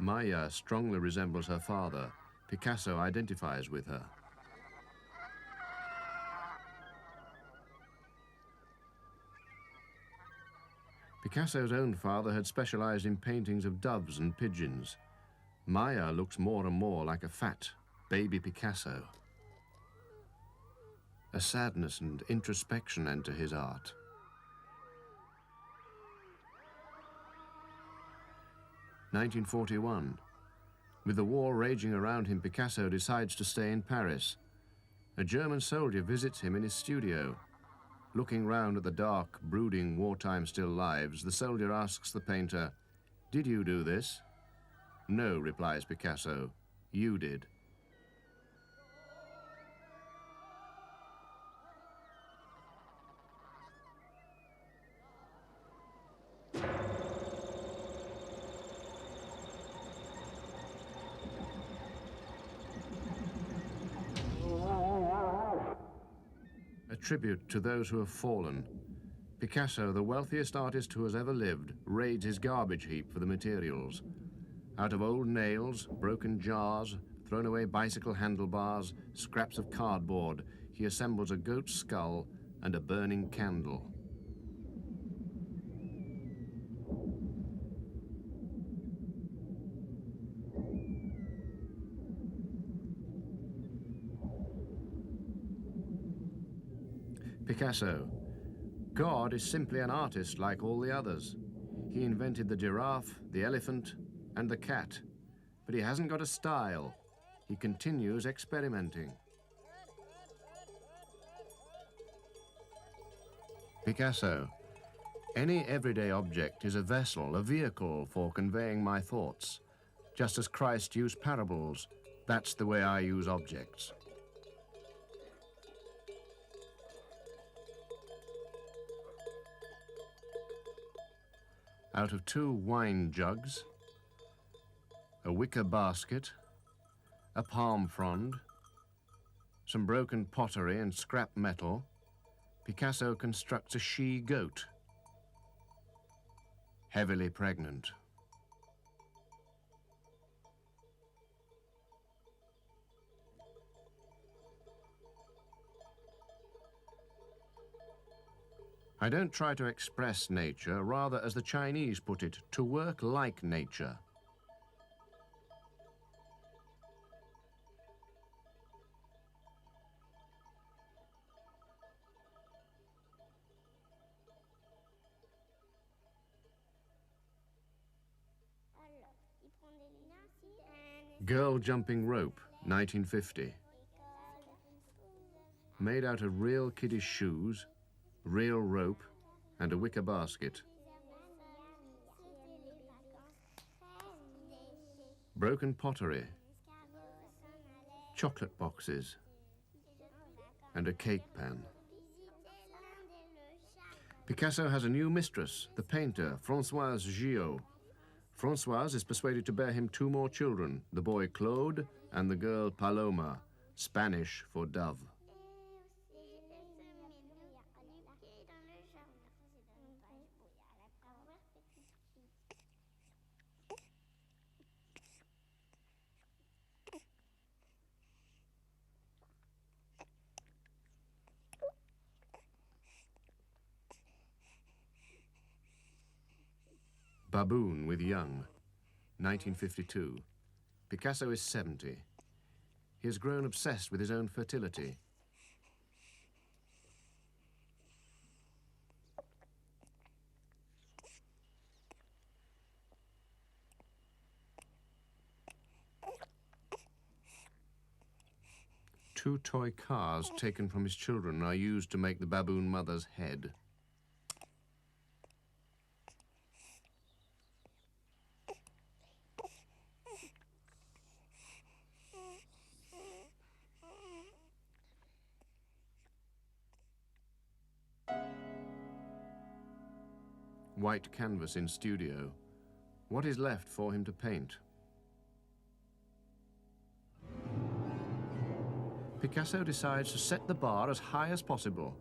Maya strongly resembles her father. Picasso identifies with her. Picasso's own father had specialized in paintings of doves and pigeons. Maya looks more and more like a fat baby Picasso. A sadness and introspection enter his art. (1941). With the war raging around him, Picasso decides to stay in Paris. A German soldier visits him in his studio. Looking round at the dark, brooding, wartime still lives, the soldier asks the painter, "Did you do this?" "No," replies Picasso, "you did." A tribute to those who have fallen. Picasso, the wealthiest artist who has ever lived, raids his garbage heap for the materials. Out of old nails, broken jars, thrown away bicycle handlebars, scraps of cardboard, he assembles a goat's skull and a burning candle. Picasso. God is simply an artist like all the others. He invented the giraffe, the elephant, and the cat. But he hasn't got a style. He continues experimenting. Picasso. Any everyday object is a vessel, a vehicle for conveying my thoughts. Just as Christ used parables, that's the way I use objects. Out of 2 wine jugs, a wicker basket, a palm frond, some broken pottery and scrap metal, Picasso constructs a she-goat, heavily pregnant. I don't try to express nature, rather, as the Chinese put it, to work like nature. Girl jumping rope, 1950. Made out of real kiddish shoes, real rope, and a wicker basket. Broken pottery, chocolate boxes, and a cake pan. Picasso has a new mistress, the painter, Françoise Gillot. Françoise is persuaded to bear him 2 more children, the boy Claude and the girl Paloma, Spanish for dove. Baboon with young, 1952. Picasso is 70. He has grown obsessed with his own fertility. Two toy cars taken from his children are used to make the baboon mother's head. White canvas in studio. What is left for him to paint? Picasso decides to set the bar as high as possible.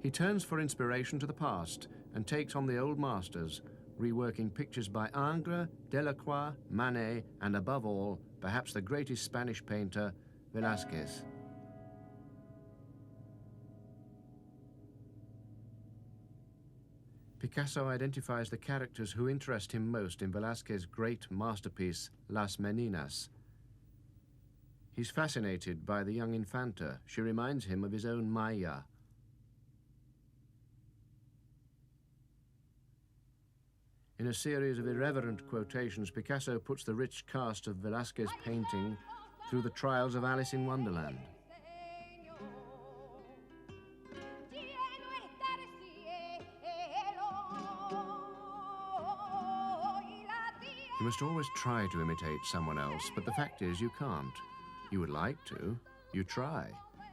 He turns for inspiration to the past and takes on the old masters, reworking pictures by Ingres, Delacroix, Manet, and above all, perhaps the greatest Spanish painter, Velázquez. Picasso identifies the characters who interest him most in Velázquez's great masterpiece, Las Meninas. He's fascinated by the young Infanta. She reminds him of his own Maya. In a series of irreverent quotations, Picasso puts the rich cast of Velázquez's painting through the trials of Alice in Wonderland. You must always try to imitate someone else, but the fact is you can't. You would like to, you try,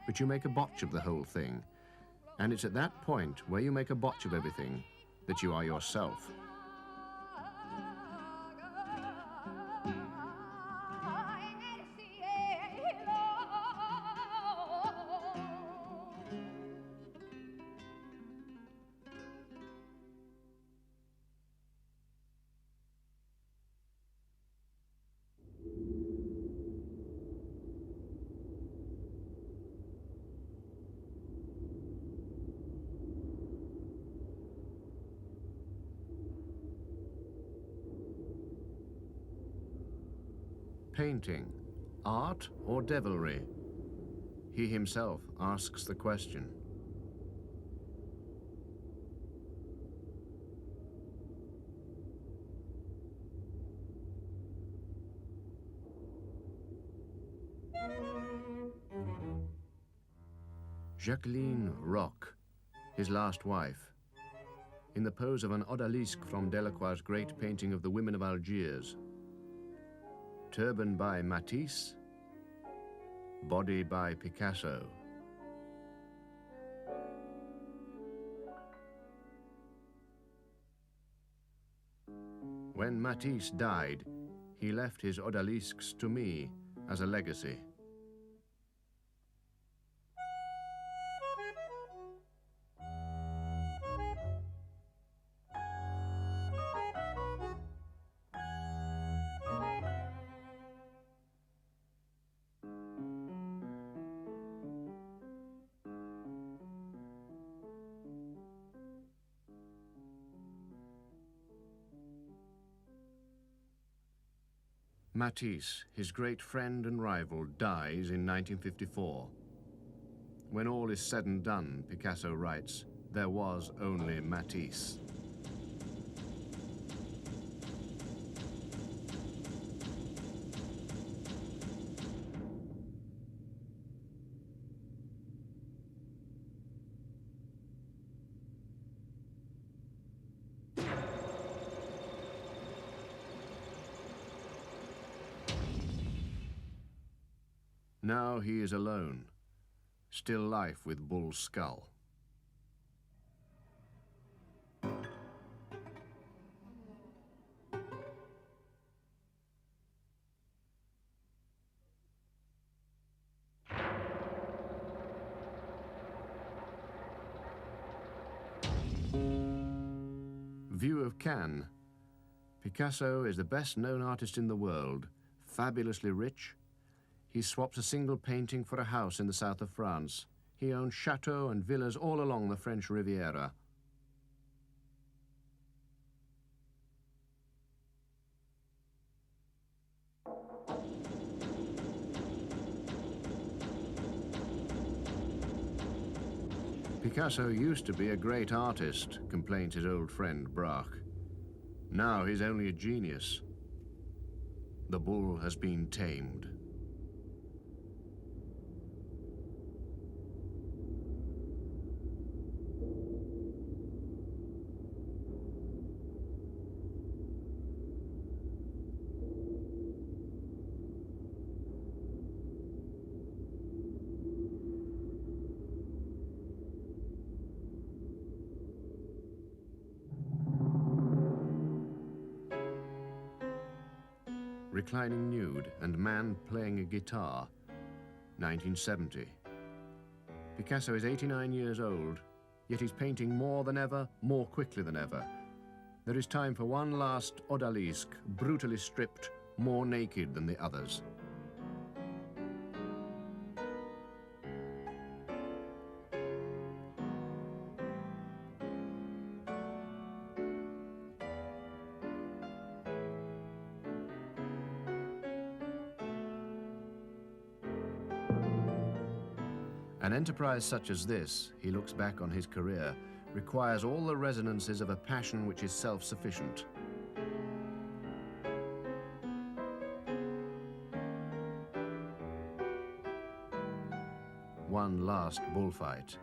but you make a botch of the whole thing. And it's at that point where you make a botch of everything that you are yourself. Painting, art or devilry? He himself asks the question. Jacqueline Roch, his last wife, in the pose of an odalisque from Delacroix's great painting of the women of Algiers. Turban by Matisse, body by Picasso. When Matisse died, he left his odalisques to me as a legacy. Matisse, his great friend and rival, dies in 1954. When all is said and done, Picasso writes, there was only Matisse. Now he is alone. Still life with Bull's skull. View of Cannes. Picasso is the best-known artist in the world, fabulously rich. He swaps a single painting for a house in the south of France. He owns chateaux and villas all along the French Riviera. Picasso used to be a great artist, complains his old friend Braque. Now he's only a genius. The bull has been tamed. Reclining nude and man playing a guitar, 1970. Picasso is 89 years old, yet he's painting more than ever, more quickly than ever. There is time for one last odalisque, brutally stripped, more naked than the others. An enterprise such as this, he looks back on his career, requires all the resonances of a passion which is self-sufficient. One last bullfight,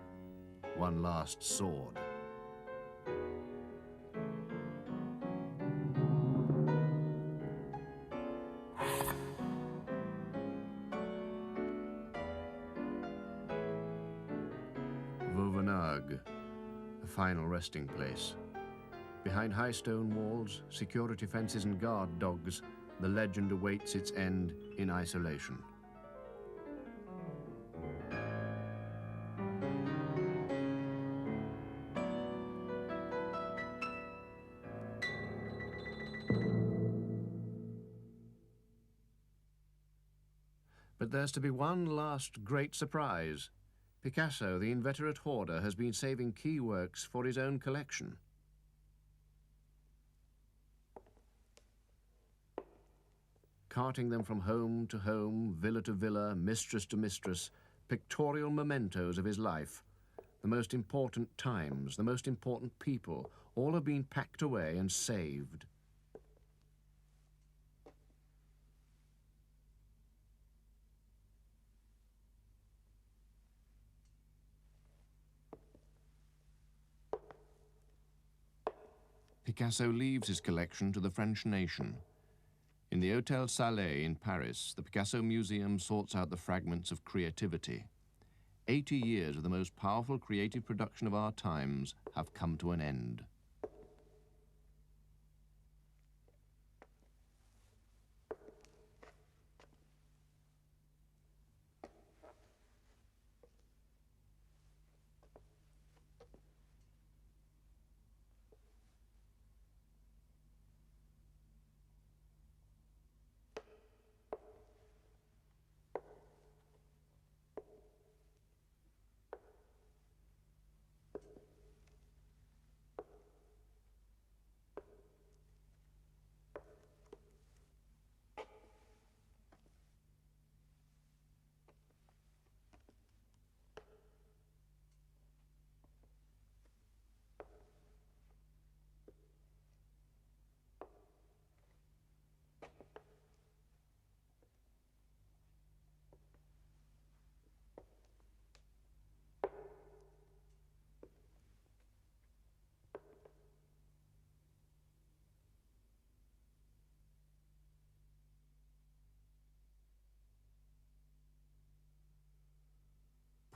one last sword. Vauvenargues, a final resting place. Behind high stone walls, security fences and guard dogs, the legend awaits its end in isolation. But there's to be one last great surprise. Picasso, the inveterate hoarder, has been saving key works for his own collection. Carting them from home to home, villa to villa, mistress to mistress, pictorial mementos of his life. The most important times, the most important people, all have been packed away and saved. Picasso leaves his collection to the French nation. In the Hôtel Salé in Paris, the Picasso Museum sorts out the fragments of creativity. 80 years of the most powerful creative production of our times have come to an end.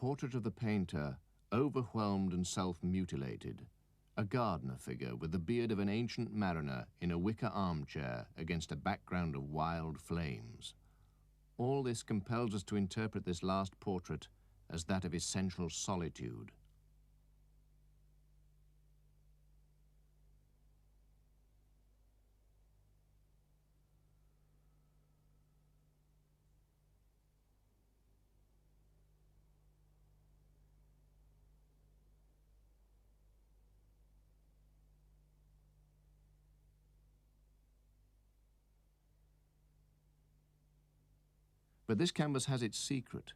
portrait of the painter, overwhelmed and self-mutilated, a gardener figure with the beard of an ancient mariner in a wicker armchair against a background of wild flames. All this compels us to interpret this last portrait as that of essential solitude. But this canvas has its secret,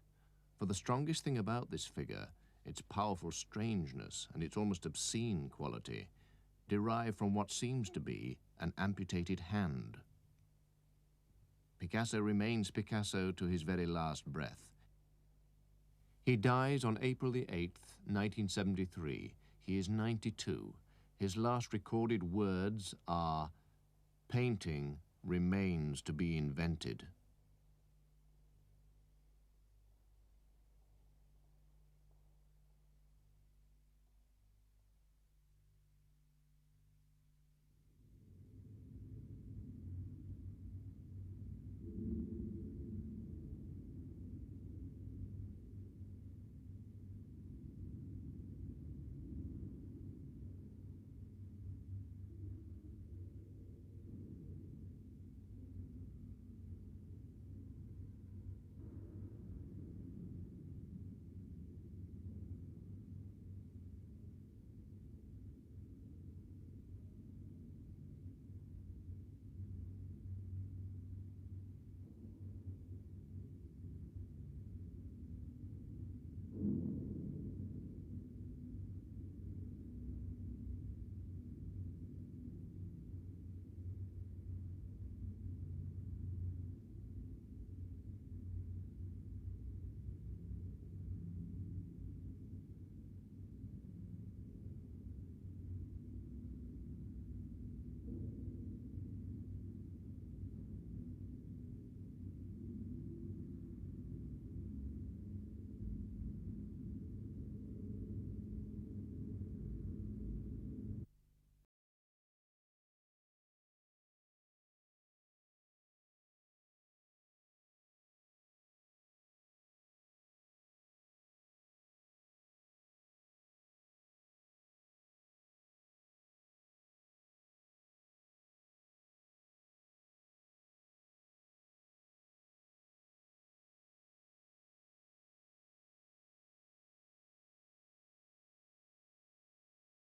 for the strongest thing about this figure, its powerful strangeness and its almost obscene quality, derive from what seems to be an amputated hand. Picasso remains Picasso to his very last breath. He dies on April the 8th, 1973. He is 92. His last recorded words are, "Painting remains to be invented."